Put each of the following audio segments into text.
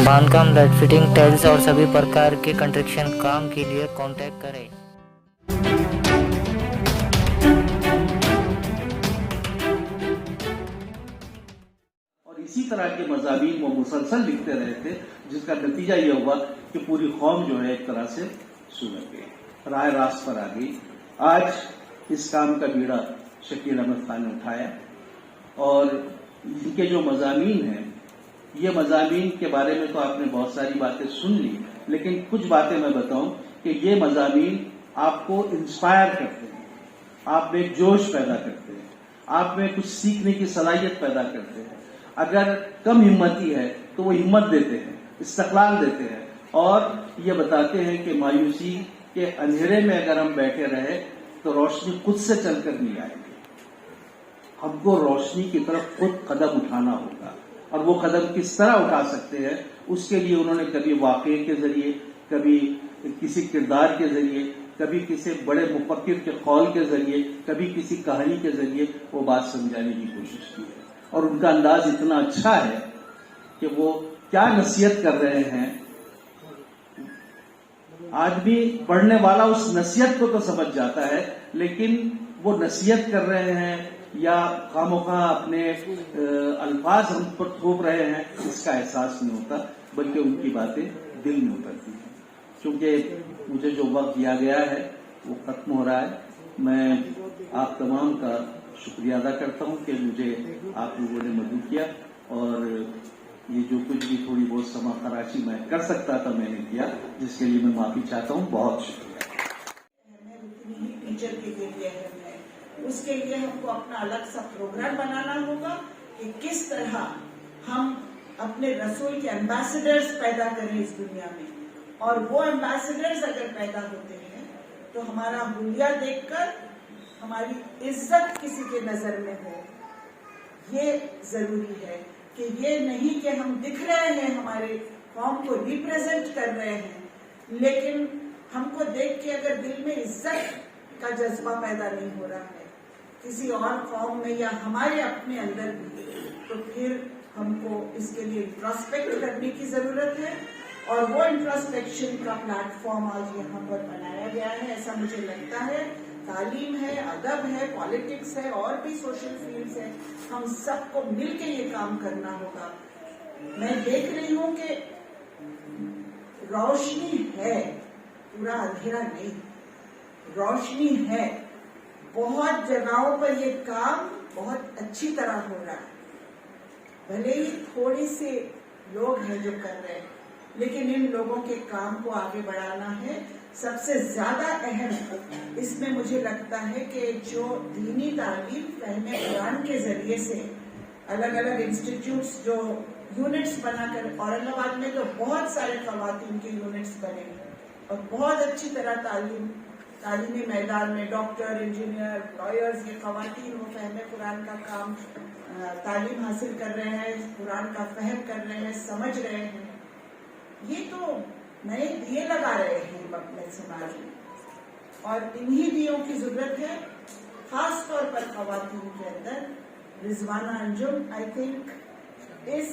बांधकाम, light fitting, tiles और सभी प्रकार के कंस्ट्रक्शन काम के लिए कांटेक्ट करें। और इसी तरह के मज़ामीन वो मुसलसल लिखते रहे थे, जिसका नतीजा ये हुआ कि पूरी कौम जो है एक तरह से सुधर गई, राह रास्त पर आ गई। आज इस काम का बीड़ा शकील अहमद खान ने उठाया और इनके जो मज़ामीन हैं, ये मज़ामीन के बारे में तो आपने बहुत सारी बातें सुन ली, लेकिन कुछ बातें मैं बताऊं कि ये मज़ामीन आपको इंस्पायर करते हैं, आप में एक जोश पैदा करते हैं, आप में कुछ सीखने की सलाहियत पैदा करते हैं। अगर कम हिम्मती है तो वो हिम्मत देते हैं, इस्तक़लाल देते हैं और ये बताते हैं कि मायूसी के अंधेरे में अगर हम बैठे रहे तो रोशनी खुद से चलकर नहीं आएगी, हमको रोशनी की तरफ खुद कदम उठाना होगा। और वो कदम किस तरह उठा सकते हैं, उसके लिए उन्होंने कभी वाक़े के जरिए, कभी किसी किरदार के जरिए, कभी किसी बड़े मुफक्किर के कौल के जरिए, कभी किसी कहानी के जरिए वो बात समझाने की कोशिश की है। और उनका अंदाज इतना अच्छा है कि वो क्या नसीहत कर रहे हैं, आदमी पढ़ने वाला उस नसीहत को तो समझ जाता है, लेकिन वो नसीहत कर रहे हैं या खामोखा अपने अल्फाज हम पर थोप रहे हैं, इसका एहसास नहीं होता, बल्कि उनकी बातें दिल में उतरती हैं। क्योंकि मुझे जो वक्त दिया गया है वो खत्म हो रहा है। मैं आप तमाम का शुक्रिया अदा करता हूं कि मुझे आप लोगों ने मदद किया और ये जो कुछ भी थोड़ी बहुत समा खराशी मैं कर सकता था मैंने किया, जिसके लिए मैं माफी चाहता हूं। बहुत शुक्रिया। टीचर के लिए है, उसके लिए हमको अपना अलग सा प्रोग्राम बनाना होगा कि किस तरह हम अपने रसूल के एम्बेसडर्स पैदा करें इस दुनिया में। और वो एम्बेसडर्स अगर पैदा होते हैं तो हमारा हुलिया देखकर हमारी इज्जत किसी के नजर में हो। ये जरूरी है कि ये नहीं कि हम दिख रहे हैं, हमारे कौम को रिप्रेजेंट कर रहे हैं, लेकिन हमको देख के अगर दिल में इज्जत का जज्बा पैदा नहीं हो रहा है किसी और कौम में या हमारे अपने अंदर भी, तो फिर हमको इसके लिए इंट्रोस्पेक्ट करने की जरूरत है। और वो इंट्रोस्पेक्शन का प्लेटफॉर्म आज यहाँ पर बनाया गया है, ऐसा मुझे लगता है। तालीम है, अदब है, पॉलिटिक्स है और भी सोशल फील्ड्स है, हम सबको मिलकर ये काम करना होगा। मैं देख रही हूँ कि रोशनी है, पूरा अंधेरा नहीं, रोशनी है। बहुत जगहों पर ये काम बहुत अच्छी तरह हो रहा है, भले ही थोड़ी से लोग हैं जो कर रहे हैं, लेकिन इन लोगों के काम को आगे बढ़ाना है। सबसे ज्यादा अहम इसमें मुझे लगता है कि जो दीनी तालीम फहमे कुरान के जरिए से अलग अलग इंस्टीट्यूट्स जो यूनिट्स बनाकर, औरंगाबाद में तो बहुत सारे खवातीन के यूनिट्स बने और बहुत अच्छी तरह तालीमी मैदान में डॉक्टर, इंजीनियर, लॉयर्स, ये खवातीन वो फहमे कुरान का काम तालीम हासिल कर रहे हैं, कुरान का फहम कर रहे हैं, समझ रहे हैं। ये तो नए दिए लगा रहे हैं अपने समाज में और इन्हीं दियों की जरूरत है, खास तौर पर खवातीन के अंदर। रिजवाना अंजुम, आई थिंक इस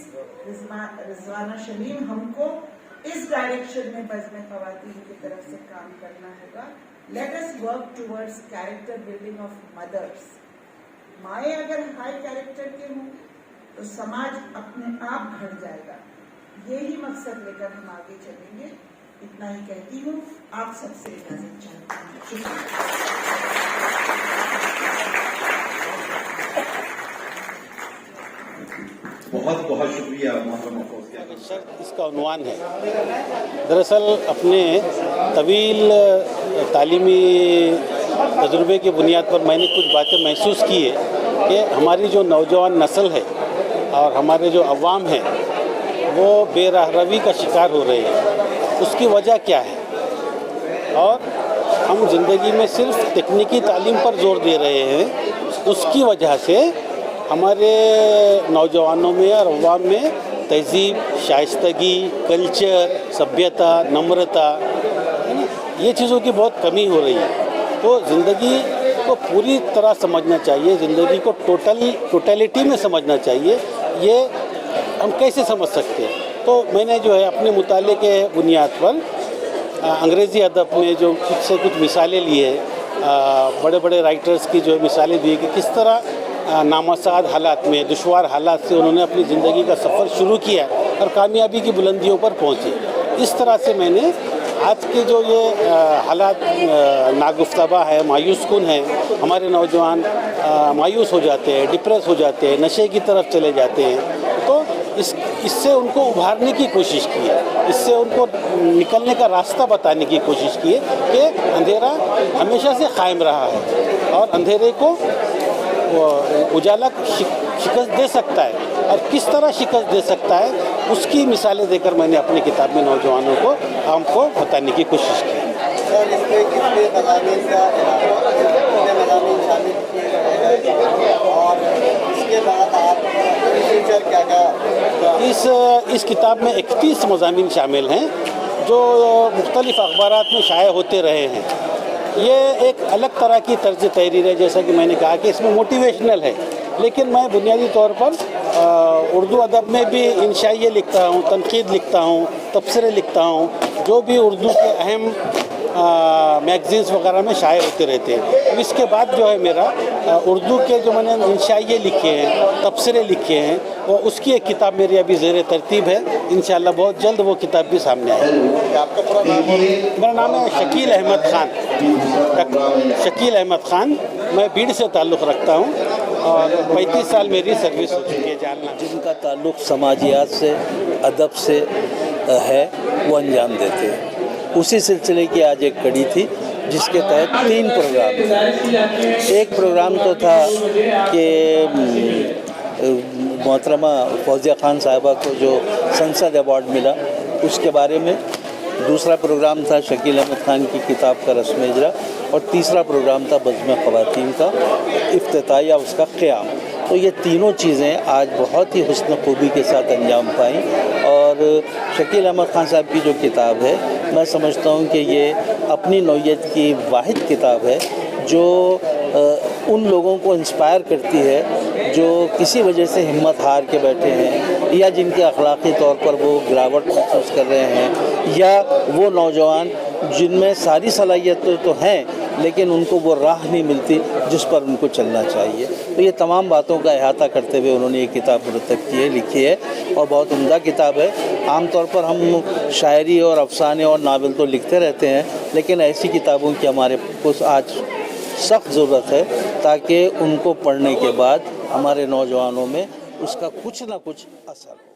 रिजवाना शमीम हमको इस डायरेक्शन में बज़्म खवातीन की तरफ से काम करना होगा। Let us work towards character building of mothers. माएँ अगर हाई कैरेक्टर के हों तो समाज अपने आप घट जाएगा। यही मकसद लेकर हम आगे चलेंगे। इतना ही कहती हूँ, आप सबसे इजाजत चाहती हूँ। शुक्रिया। बहुत बहुत शुक्रिया मोहतरम सर। इसका उन्वान है, दरअसल अपने तवील तालीमी तजुर्बे की बुनियाद पर मैंने कुछ बातें महसूस की है कि हमारी जो नौजवान नस्ल है और हमारे जो अवाम हैं वो बेराहरवी का शिकार हो रहे हैं। उसकी वजह क्या है? और हम ज़िंदगी में सिर्फ तकनीकी तालीम पर जोर दे रहे हैं, उसकी वजह से हमारे नौजवानों में और अवाम में तहज़ीब, शाइस्तगी, कल्चर, सभ्यता, नम्रता, ये चीज़ों की बहुत कमी हो रही है। तो ज़िंदगी को पूरी तरह समझना चाहिए, ज़िंदगी को टोटलिटी में समझना चाहिए। ये हम कैसे समझ सकते हैं? تو میں نے جو ہے اپنے مطالعے کے بنیاد پر انگریزی ادب میں جو خود سے کچھ مثالیں لی ہے، بڑے بڑے رائٹرز کی جو مثالیں دی کہ کس طرح نامساعد حالات میں، دشوار حالات سے انہوں نے اپنی زندگی کا سفر شروع کیا اور کامیابی کی بلندیوں پر پہنچے. اس طرح سے میں نے آج کے جو یہ حالات ناگفتہ ہے، مایوس کن ہیں، ہمارے نوجوان مایوس ہو جاتے ہیں، ڈپریس ہو جاتے ہیں، نشے کی طرف چلے جاتے ہیں، تو اس سے ان کو ابھارنے کی کوشش کی ہے، اس سے ان کو نکلنے کا راستہ بتانے کی کوشش کی ہے کہ اندھیرا ہمیشہ سے قائم رہا ہے اور اندھیرے کو اجالا شکست دے سکتا ہے، اور کس طرح شکست دے سکتا ہے اس کی مثالیں دے کر میں نے اپنی کتاب میں نوجوانوں کو، عوام کو بتانے کی کوشش کی. سر اس میں کتنے مضامین کا کتنے مضامین شامل کیے گئے ہیں اور اس کے بعد آپ فیوچر کیا کیا؟ اس کتاب میں 31 مضامین شامل ہیں جو مختلف اخبارات میں شائع ہوتے رہے ہیں. یہ ایک الگ طرح کی طرز تحریر ہے، جیسا کہ میں نے کہا کہ اس میں موٹیویشنل ہے، لیکن میں بنیادی طور پر اردو ادب میں بھی انشائیے لکھتا ہوں، تنقید لکھتا ہوں، تبصرے لکھتا ہوں، جو بھی اردو کے اہم میگزینس وغیرہ میں شائع ہوتے رہتے ہیں. اب اس کے بعد جو ہے میرا اردو کے جو میں نے انشائیے لکھے ہیں، تبصرے لکھے ہیں، وہ اس کی ایک کتاب میری ابھی زیر ترتیب ہے. انشاءاللہ بہت جلد وہ کتاب بھی سامنے آئے گی. آپ کا پورا نام ہے؟ میرا نام ہے شکیل احمد خان. شکیل احمد خان. میں بیڑ سے تعلق رکھتا ہوں اور 35 سال میری سروس ہو چکی ہے جالنا. جن کا تعلق سماجیات سے، ادب سے ہے، وہ انجام دیتے ہیں. اسی سلسلے کی آج ایک کڑی تھی جس کے تحت 3 پروگرام تھے. ایک پروگرام تو تھا کہ محترمہ فوزیہ خان صاحبہ کو جو سنسد ایوارڈ ملا اس کے بارے میں. دوسرا پروگرام تھا شکیل احمد خان کی کتاب کا رسم اجرا، اور تیسرا پروگرام تھا بزم خواتین کا افتتاح یا اس کا قیام. تو یہ تینوں چیزیں آج بہت ہی حسن خوبی کے ساتھ انجام پائیں. اور شکیل احمد خان صاحب کی جو کتاب ہے، میں سمجھتا ہوں کہ یہ اپنی نوعیت کی واحد کتاب ہے جو ان لوگوں کو انسپائر کرتی ہے جو کسی وجہ سے ہمت ہار کے بیٹھے ہیں، یا جن کے اخلاقی طور پر وہ گراوٹ محسوس کر رہے ہیں، یا وہ نوجوان جن میں ساری صلاحیتیں تو ہیں لیکن ان کو وہ راہ نہیں ملتی جس پر ان کو چلنا چاہیے. تو یہ تمام باتوں کا احاطہ کرتے ہوئے انہوں نے یہ کتاب مرتب کی ہے، لکھی ہے، اور بہت عمدہ کتاب ہے. عام طور پر ہم شاعری اور افسانے اور ناول تو لکھتے رہتے ہیں، لیکن ایسی کتابوں کی ہمارے کو آج سخت ضرورت ہے تاکہ ان کو پڑھنے کے بعد ہمارے نوجوانوں میں اس کا کچھ نہ کچھ اثر